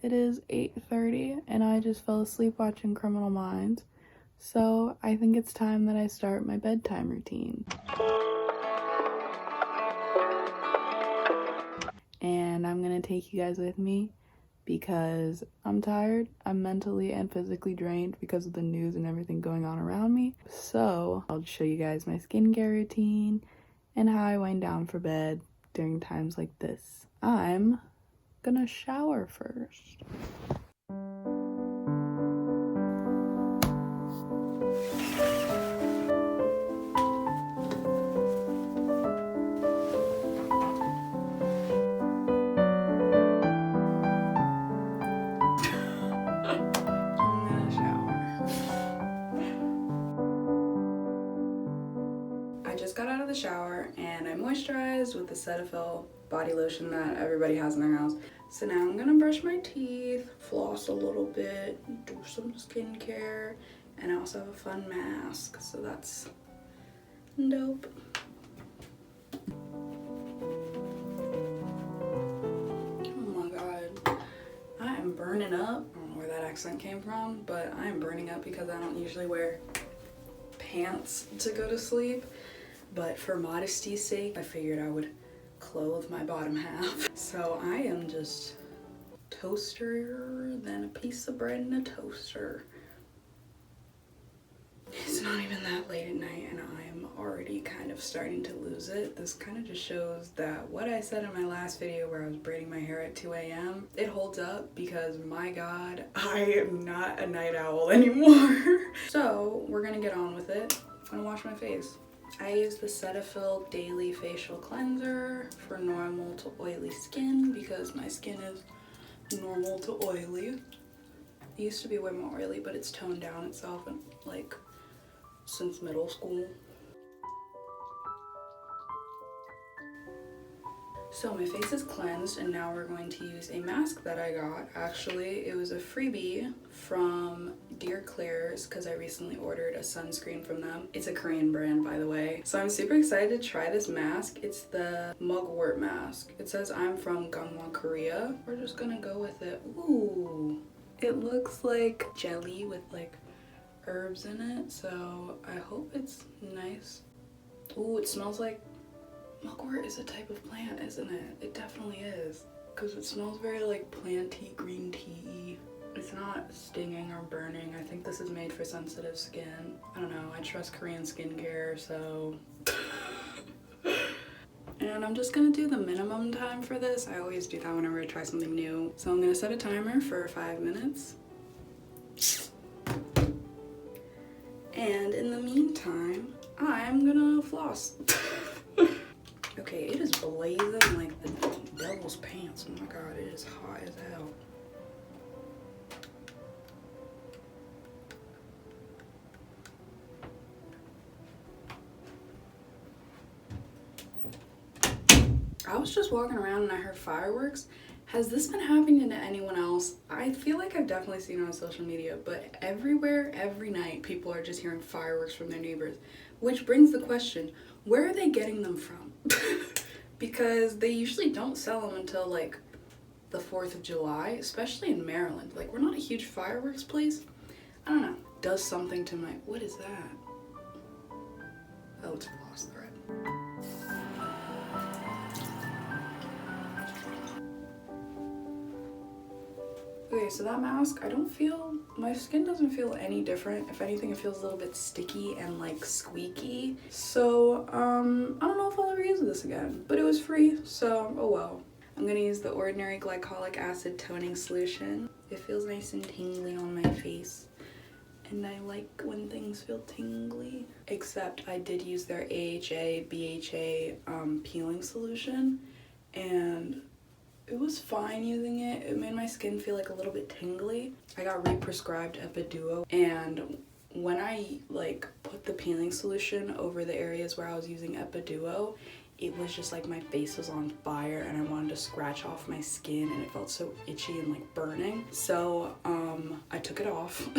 It is 8:30 and I just fell asleep watching Criminal Minds. So I think it's time that I start my bedtime routine. And I'm gonna take you guys with me because I'm tired. I'm mentally and physically drained because of the news and everything going on around me. So I'll show you guys my skincare routine and how I wind down for bed during times like this. I'm gonna shower first. Got out of the shower and I moisturized with the Cetaphil body lotion that everybody has in their house. So now I'm gonna brush my teeth, floss a little bit, do some skincare, and I also have a fun mask, so that's dope. Oh my god, I am burning up. I don't know where that accent came from, but I am burning up because I don't usually wear pants to go to sleep. But for modesty's sake, I figured I would clothe my bottom half. So I am just toaster than a piece of bread in a toaster. It's not even that late at night and I'm already kind of starting to lose it. This kind of just shows that what I said in my last video where I was braiding my hair at 2 a.m. it holds up because my god, I am not a night owl anymore. So we're gonna get on with it. I'm gonna wash my face. I use the Cetaphil Daily Facial Cleanser for normal to oily skin because my skin is normal to oily. It used to be way more oily, but it's toned down itself and like since middle school. So my face is cleansed and now we're going to use a mask that I got. Actually, it was a freebie from Dear Claire's because I recently ordered a sunscreen from them. It's a Korean brand, by the way. So I'm super excited to try this mask. It's the mugwort mask. It says I'm from Gangwon, Korea. We're just gonna go with it. Ooh, it looks like jelly with like herbs in it. So I hope it's nice. Ooh, it smells like mugwort is a type of plant, isn't it? It definitely is. Because it smells very like planty, green tea. It's not stinging or burning. I think this is made for sensitive skin. I don't know, I trust Korean skincare, so. And I'm just gonna do the minimum time for this. I always do that whenever I try something new. So I'm gonna set a timer for 5 minutes. And in the meantime, I'm gonna floss. Okay, it is blazing like the devil's pants. Oh my god, it is hot as hell. I was just walking around and I heard fireworks. Has this been happening to anyone else? I feel like I've definitely seen it on social media, but everywhere, every night, people are just hearing fireworks from their neighbors. Which brings the question, where are they getting them from? Because they usually don't sell them until like the 4th of July, especially in Maryland. Like, we're not a huge fireworks place. I don't know. Does something to my, what is that? Oh, it's floss thread. Okay, so that mask, I don't feel, my skin doesn't feel any different. If anything, it feels a little bit sticky and like squeaky. So, I don't know if I'll ever use this again, but it was free, so oh well. I'm gonna use the Ordinary Glycolic Acid Toning Solution. It feels nice and tingly on my face. And I like when things feel tingly. Except I did use their AHA, BHA peeling solution. And it was fine using it. It made my skin feel like a little bit tingly. I got re-prescribed Epiduo, and when I like put the peeling solution over the areas where I was using Epiduo, it was just like my face was on fire and I wanted to scratch off my skin and it felt so itchy and like burning. So I took it off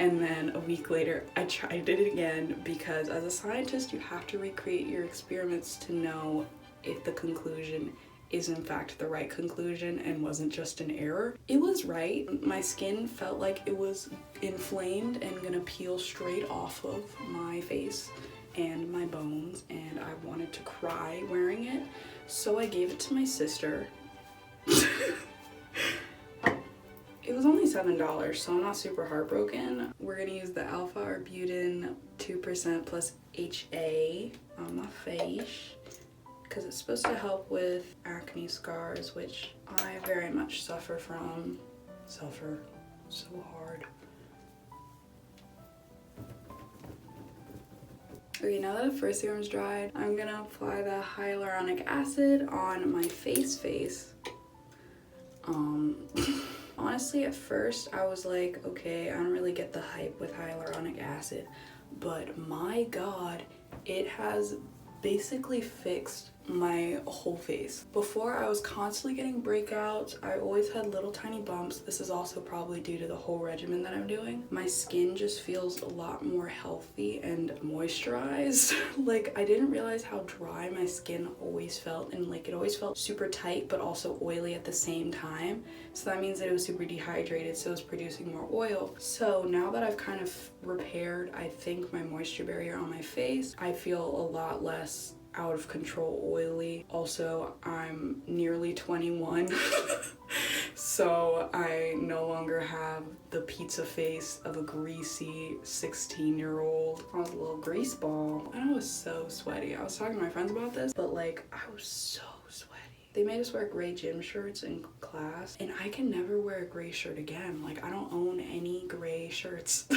and then a week later I tried it again because as a scientist you have to recreate your experiments to know if the conclusion is in fact the right conclusion and wasn't just an error. It was right. My skin felt like it was inflamed and gonna peel straight off of my face and my bones, and I wanted to cry wearing it. So I gave it to my sister. It was only $7, so I'm not super heartbroken. We're gonna use the alpha arbutin 2% plus HA on my face because it's supposed to help with acne scars, which I very much suffer from. Suffer so hard. Okay, now that the first serum's dried, I'm gonna apply the hyaluronic acid on my face. Honestly, at first I was like, okay, I don't really get the hype with hyaluronic acid, but my God, it has basically fixed my whole face. Before, I was constantly getting breakouts. I always had little tiny bumps. This is also probably due to the whole regimen that I'm doing. My skin just feels a lot more healthy and moisturized. Like, I didn't realize how dry my skin always felt, and like it always felt super tight but also oily at the same time. So that means that it was super dehydrated, so it was producing more oil. So now that I've kind of repaired, I think, my moisture barrier on my face, I feel a lot less out of control oily. Also, I'm nearly 21 so I no longer have the pizza face of a greasy 16-year-old. I was a little grease ball and I was so sweaty. I was talking to my friends about this, but like, I was so sweaty. They made us wear gray gym shirts in class, and I can never wear a gray shirt again. Like, I don't own any gray shirts.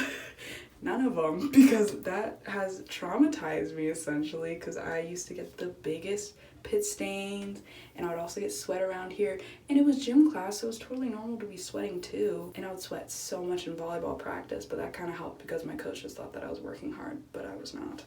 None of them, because that has traumatized me essentially, because I used to get the biggest pit stains, and I would also get sweat around here, and it was gym class, so it was totally normal to be sweating too. And I would sweat so much in volleyball practice, but that kind of helped because my coach just thought that I was working hard, but I was not.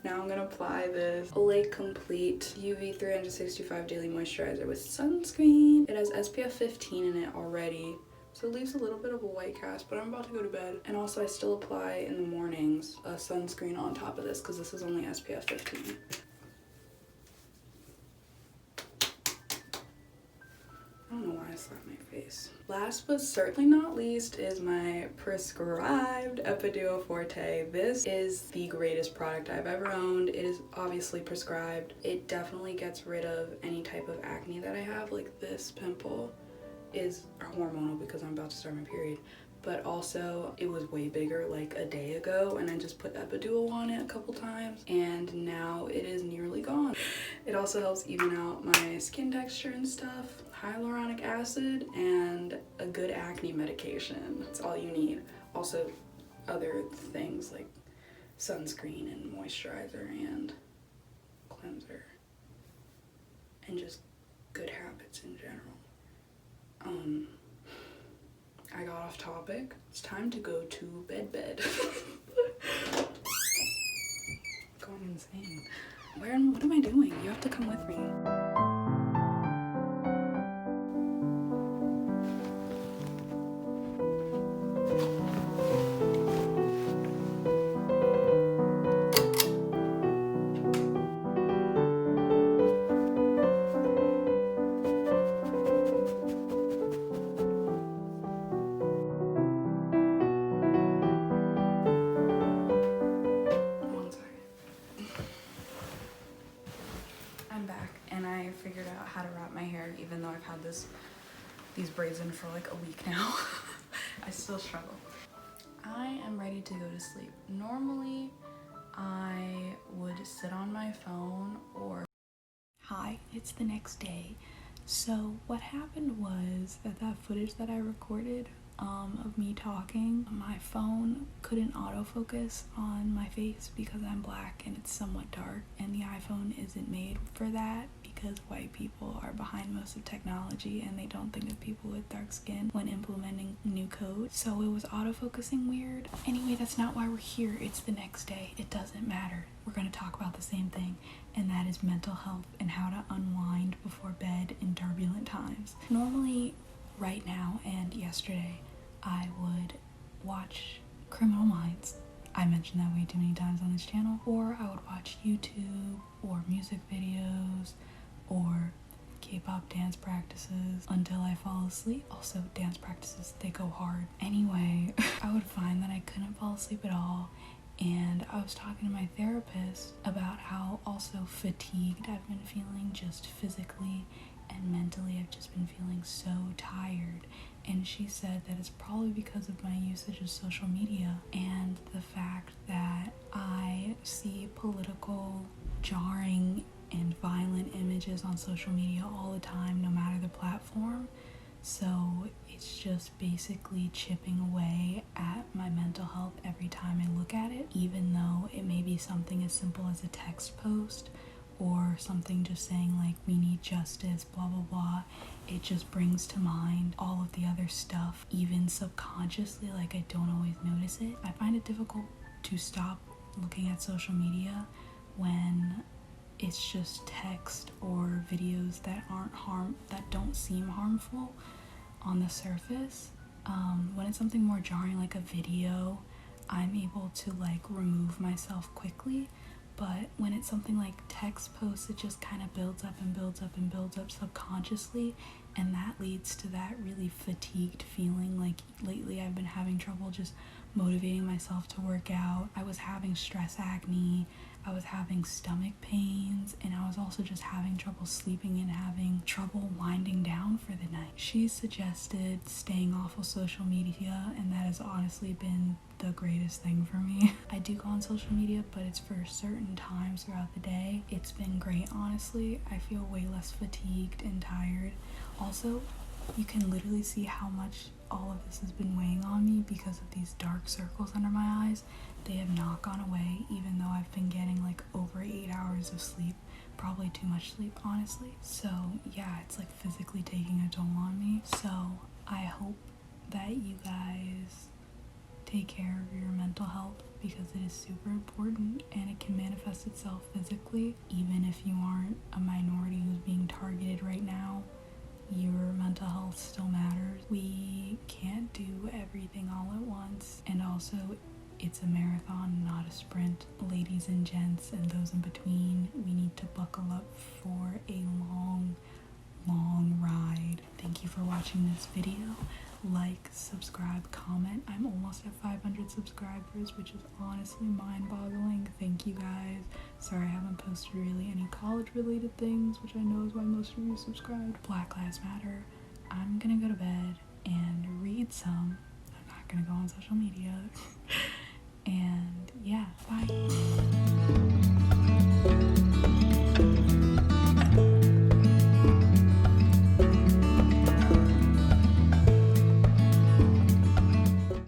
Now I'm gonna apply this Olay Complete UV 365 Daily Moisturizer with sunscreen. It has SPF 15 in it already, so it leaves a little bit of a white cast, but I'm about to go to bed. And also I still apply in the mornings a sunscreen on top of this because this is only SPF 15. I don't know why I slapped my face. Last but certainly not least is my prescribed Epiduo Forte. This is the greatest product I've ever owned. It is obviously prescribed. It definitely gets rid of any type of acne that I have. Like, this pimple is hormonal because I'm about to start my period, but also it was way bigger like a day ago, and I just put Epiduo on it a couple times and now it is nearly gone. It also helps even out my skin texture and stuff. Hyaluronic acid and a good acne medication. That's all you need. Also other things like sunscreen and moisturizer and cleanser and just good habits in general. I got off topic. It's time to go to bed. Going insane. What am I doing? You have to come with me. Figured out how to wrap my hair, even though I've had these braids in for like a week now. I still struggle. I am ready to go to sleep. Normally I would sit on my phone or... Hi, it's the next day. So what happened was that footage that I recorded of me talking, my phone couldn't autofocus on my face because I'm black and it's somewhat dark, and the iPhone isn't made for that because white people are behind most of technology and they don't think of people with dark skin when implementing new code. So it was autofocusing weird. Anyway, that's not why we're here. It's the next day. It doesn't matter. We're going to talk about the same thing, and that is mental health and how to unwind before bed in turbulent times. Normally, right now and yesterday, I would watch Criminal Minds. I mentioned that way too many times on this channel. Or I would watch YouTube or music videos, or K-pop dance practices until I fall asleep. Also, dance practices, they go hard. Anyway, I would find that I couldn't fall asleep at all, and I was talking to my therapist about how also fatigued I've been feeling, just physically and mentally. I've just been feeling so tired, and she said that it's probably because of my usage of social media and the fact that I see political, jarring, and violent images on social media all the time, no matter the platform. So it's just basically chipping away at my mental health every time I look at it, even though it may be something as simple as a text post or something just saying like, we need justice, blah blah blah. It just brings to mind all of the other stuff, even subconsciously. Like, I don't always notice it. I find it difficult to stop looking at social media when it's just text or videos that that don't seem harmful on the surface. When it's something more jarring, like a video, I'm able to like remove myself quickly. But when it's something like text posts, it just kind of builds up and builds up and builds up subconsciously, and that leads to that really fatigued feeling. Like, lately I've been having trouble just motivating myself to work out. I was having stress acne, I was having stomach pains, and I was also just having trouble sleeping and having trouble winding down for the night. She suggested staying off of social media, and that has honestly been the greatest thing for me. I do go on social media, but it's for certain times throughout the day. It's been great, honestly. I feel way less fatigued and tired. Also, you can literally see how much all of this has been weighing on me because of these dark circles under my eyes. They have not gone away, even though I've been getting like over 8 hours of sleep. Probably too much sleep, honestly. So yeah, it's like physically taking a toll on me. So I hope that you guys take care of your mental health, because it is super important and it can manifest itself physically. Even if you aren't a minority who's being targeted right now, your mental health still matters. We can't do everything all at once, and also it's a marathon, not a sprint. Ladies and gents and those in between, we need to buckle up for a long ride. Thank you for watching this video. Like, subscribe, comment. I'm almost at 500 subscribers, which is honestly mind-boggling. Thank you guys. Sorry I haven't posted really any college-related things, which I know is why most of you subscribed. Black Lives Matter. I'm gonna go to bed and read some. I'm not gonna go on social media. And yeah, bye.